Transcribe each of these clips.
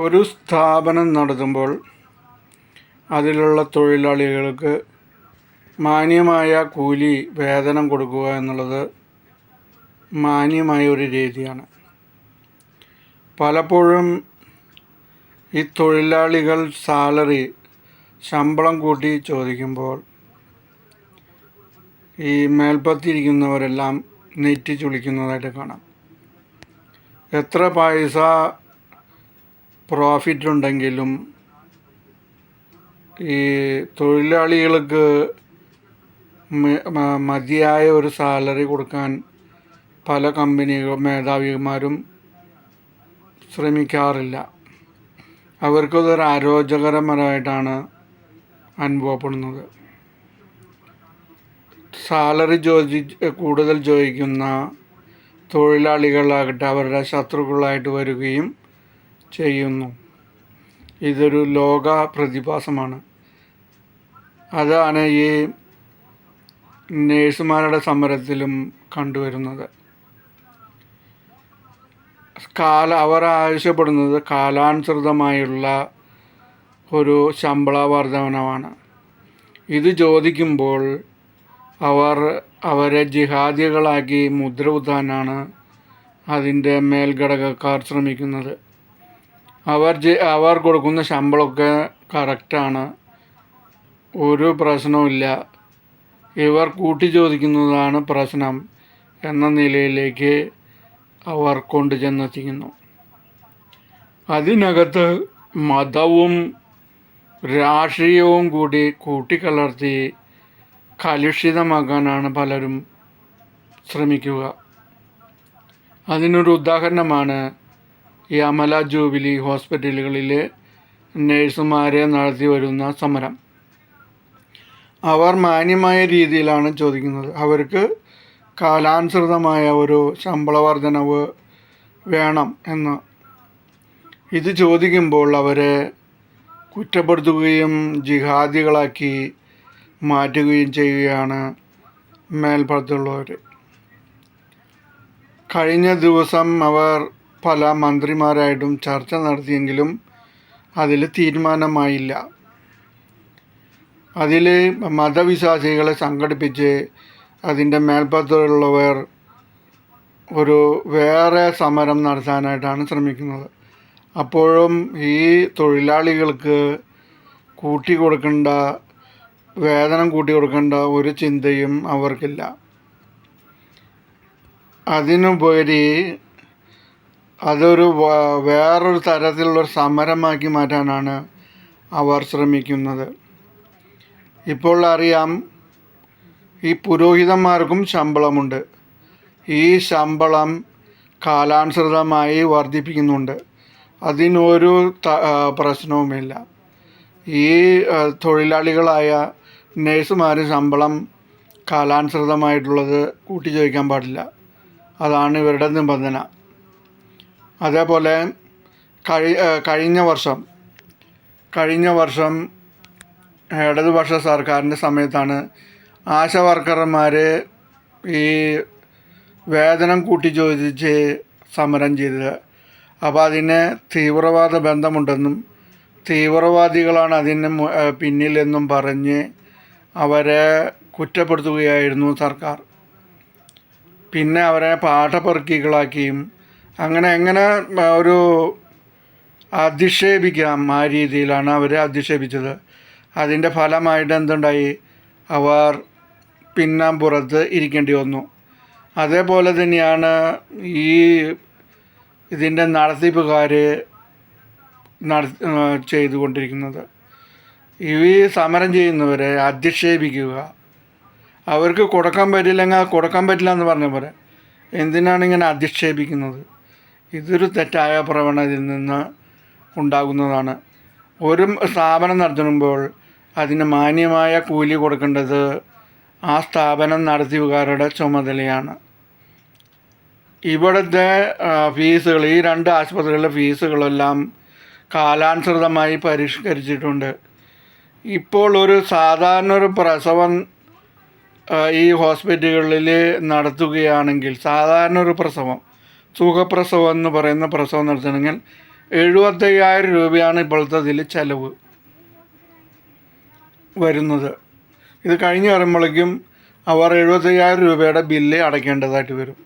ഒരു സ്ഥാപനം നടത്തുമ്പോൾ അതിലുള്ള തൊഴിലാളികൾക്ക് മാന്യമായ കൂലി വേതനം കൊടുക്കുക എന്നുള്ളത് മാന്യമായ ഒരു രീതിയാണ്. പലപ്പോഴും ഈ തൊഴിലാളികൾ ശമ്പളം കൂട്ടി ചോദിക്കുമ്പോൾ ഈ മേൽപ്പത്തിരിക്കുന്നവരെല്ലാം നെറ്റി ചുളിക്കുന്നതായിട്ട് കാണാം. എത്ര പൈസ പ്രോഫിറ്റ് ഉണ്ടെങ്കിലും ഈ തൊഴിലാളികൾക്ക് മതിയായ ഒരു സാലറി കൊടുക്കാൻ പല മേധാവിമാരും ശ്രമിക്കാറില്ല. അവർക്കതൊരു അരോചകരമായിട്ടാണ് അനുഭവപ്പെടുന്നത്. സാലറി കൂടുതൽ ചോദിക്കുന്ന തൊഴിലാളികളാകട്ടെ അവരുടെ ശത്രുക്കളായിട്ട് വരികയും ചെയ്യുന്നു. ഇതൊരു ലോക പ്രതിഭാസമാണ്. അതാണ് ഈ നേഴ്സുമാരുടെ സമരത്തിലും കണ്ടുവരുന്നത്. അവർ ആവശ്യപ്പെടുന്നത് കാലാനുസൃതമായുള്ള ഒരു ശമ്പള വർധനമാണ്. ഇത് ചോദിക്കുമ്പോൾ അവരെ ജിഹാദികളാക്കി മുദ്ര കുത്താനാണ് അതിൻ്റെ മേൽഘടകക്കാർ ശ്രമിക്കുന്നത്. അവർ കൊടുക്കുന്ന ശമ്പളമൊക്കെ കറക്റ്റാണ്, ഒരു പ്രശ്നവുമില്ല, ഇവർ കൂട്ടി ചോദിക്കുന്നതാണ് പ്രശ്നം എന്ന നിലയിലേക്ക് അവർ കൊണ്ടുചെന്നെത്തിക്കുന്നു. അതിനകത്ത് മതവും രാഷ്ട്രീയവും കൂടി കൂട്ടിക്കലർത്തി കലുഷിതമാക്കാനാണ് പലരും ശ്രമിക്കുക. അതിനൊരു ഉദാഹരണമാണ് ഈ അമല ജൂബിലി ഹോസ്പിറ്റലുകളിലെ നേഴ്സുമാരെ നടത്തി വരുന്ന സമരം. അവർ മാന്യമായ രീതിയിലാണ് ചോദിക്കുന്നത്. അവർക്ക് കാലാനുസൃതമായ ഒരു ശമ്പള വർധനവ് വേണം എന്ന്. ഇത് ചോദിക്കുമ്പോൾ അവരെ കുറ്റപ്പെടുത്തുകയും ജിഹാദികളാക്കി മാറ്റുകയും ചെയ്യുകയാണ് മേൽപ്പുറത്തുള്ളവർ. കഴിഞ്ഞ ദിവസം അവർ പല മന്ത്രിമാരായിട്ടും ചർച്ച നടത്തിയെങ്കിലും അതിൽ തീരുമാനമായില്ല. അതിൽ മതവിശ്വാസികളെ സംഘടിപ്പിച്ച് അതിൻ്റെ മേൽപ്പുറത്തുള്ളവർ ഒരു വേറെ സമരം നടത്താനായിട്ടാണ് ശ്രമിക്കുന്നത്. അപ്പോഴും ഈ തൊഴിലാളികൾക്ക് വേതനം കൂട്ടി കൊടുക്കേണ്ട ഒരു ചിന്തയും അവർക്കില്ല. അതിനുപരി അതൊരു വേറൊരു തരത്തിലുള്ളൊരു സമരമാക്കി മാറ്റാനാണ് അവർ ശ്രമിക്കുന്നത്. ഇപ്പോൾ അറിയാം, ഈ പുരോഹിതന്മാർക്കും ശമ്പളമുണ്ട്. ഈ ശമ്പളം കാലാനുസൃതമായി വർദ്ധിപ്പിക്കുന്നുണ്ട്. അതിനൊരു പ്രശ്നവുമില്ല. ഈ തൊഴിലാളികളായ നേഴ്സുമാർ ശമ്പളം കാലാനുസൃതമായിട്ടുള്ളത് കൂട്ടി ചോദിക്കാൻ പാടില്ല. അതാണ് ഇവരുടെ നിബന്ധന. അതേപോലെ കഴിഞ്ഞ വർഷം ഇടതുപക്ഷ സർക്കാരിൻ്റെ സമയത്താണ് ആശാ വർക്കർമാർ ഈ വേതനം കൂട്ടി ചോദിച്ച് സമരം ചെയ്തത്. അപ്പോൾ അതിന് തീവ്രവാദ ബന്ധമുണ്ടെന്നും തീവ്രവാദികളാണ് അതിന് പിന്നിലെന്നും പറഞ്ഞ് അവരെ കുറ്റപ്പെടുത്തുകയായിരുന്നു സർക്കാർ. പിന്നെ അവരെ പാഠപെറുക്കികളാക്കിയും എങ്ങനെ ഒരു അധിക്ഷേപിക്കാം, ആ രീതിയിലാണ് അവരെ അധിക്ഷേപിച്ചത്. അതിൻ്റെ ഫലമായിട്ട് എന്തുണ്ടായി? അവർ പിന്നാമ്പുറത്ത് ഇരിക്കേണ്ടി വന്നു. അതേപോലെ തന്നെയാണ് ഇതിൻ്റെ നടത്തിപ്പുകാർ ചെയ്തുകൊണ്ടിരിക്കുന്നത്. ഈ സമരം ചെയ്യുന്നവരെ അധിക്ഷേപിക്കുക, അവർക്ക് കൊടുക്കാൻ പറ്റില്ല എന്ന് പറഞ്ഞ പോലെ എന്തിനാണ് ഇങ്ങനെ അധിക്ഷേപിക്കുന്നത്? ഇതൊരു തെറ്റായ പ്രവണതയിൽ നിന്ന് ഉണ്ടാകുന്നതാണ്. ഒരു സ്ഥാപനം നടത്തുമ്പോൾ അതിന് മാന്യമായ കൂലി കൊടുക്കേണ്ടത് ആ സ്ഥാപനം നടത്തിപ്പുകാരുടെ ചുമതലയാണ്. ഇവിടുത്തെ ഫീസുകൾ, ഈ രണ്ട് ആശുപത്രികളിലെ ഫീസുകളെല്ലാം കാലാനുസൃതമായി പരിഷ്കരിച്ചിട്ടുണ്ട്. ഇപ്പോൾ സാധാരണ ഒരു പ്രസവം ഈ ഹോസ്പിറ്റലുകളിൽ നടത്തുകയാണെങ്കിൽ, സാധാരണ ഒരു പ്രസവം, സുഖപ്രസവം എന്ന് പറയുന്ന പ്രസവം നടത്തണമെങ്കിൽ 75,000 രൂപയാണ് ഇപ്പോഴത്തെ ഇതിൽ ചിലവ് വരുന്നത്. ഇത് കഴിഞ്ഞ് വരുമ്പോഴേക്കും അവർ 75,000 രൂപയുടെ ബില്ല് അടയ്ക്കേണ്ടതായിട്ട് വരും.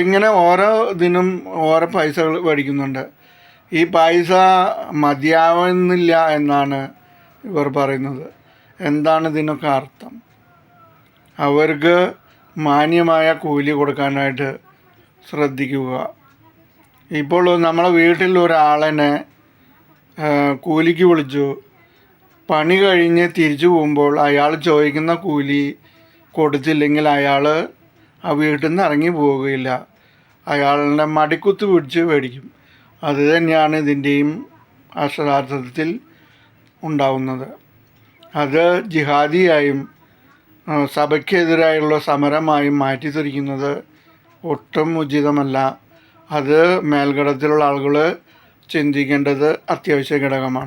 ഇങ്ങനെ ഓരോ ഇതിനും ഓരോ പൈസകൾ മേടിക്കുന്നുണ്ട്. ഈ പൈസ മതിയാവുന്നില്ല എന്നാണ് ഇവർ പറയുന്നത്. എന്താണ് ഇതിനൊക്കെ അർത്ഥം? അവർക്ക് മാന്യമായ കൂലി കൊടുക്കാനായിട്ട് ശ്രദ്ധിക്കുക. ഇപ്പോൾ നമ്മളെ വീട്ടിൽ ഒരാളെ കൂലിക്ക് വിളിച്ചു. പണി കഴിഞ്ഞ് തിരിച്ചു പോകുമ്പോൾ അയാൾ ചോദിക്കുന്ന കൂലി കൊടുത്തില്ലെങ്കിൽ അയാൾ ആ വീട്ടിൽ നിന്ന് ഇറങ്ങി പോവുകയില്ല. അയാളുടെ മടിക്കുത്ത് പിടിച്ച് മേടിക്കും. അത് തന്നെയാണ് ഇതിൻ്റെയും അക്ഷരാർത്ഥത്തിൽ ഉണ്ടാവുന്നത്. അത് ജിഹാദിയായും സഭയ്ക്കെതിരായുള്ള സമരമായും മാറ്റിത്തിരിക്കുന്നത് ഒട്ടും ഉചിതമല്ല. അത് മേൽഘടത്തിലുള്ള ആളുകൾ ചിന്തിക്കേണ്ടത് അത്യാവശ്യ ഘടകമാണ്.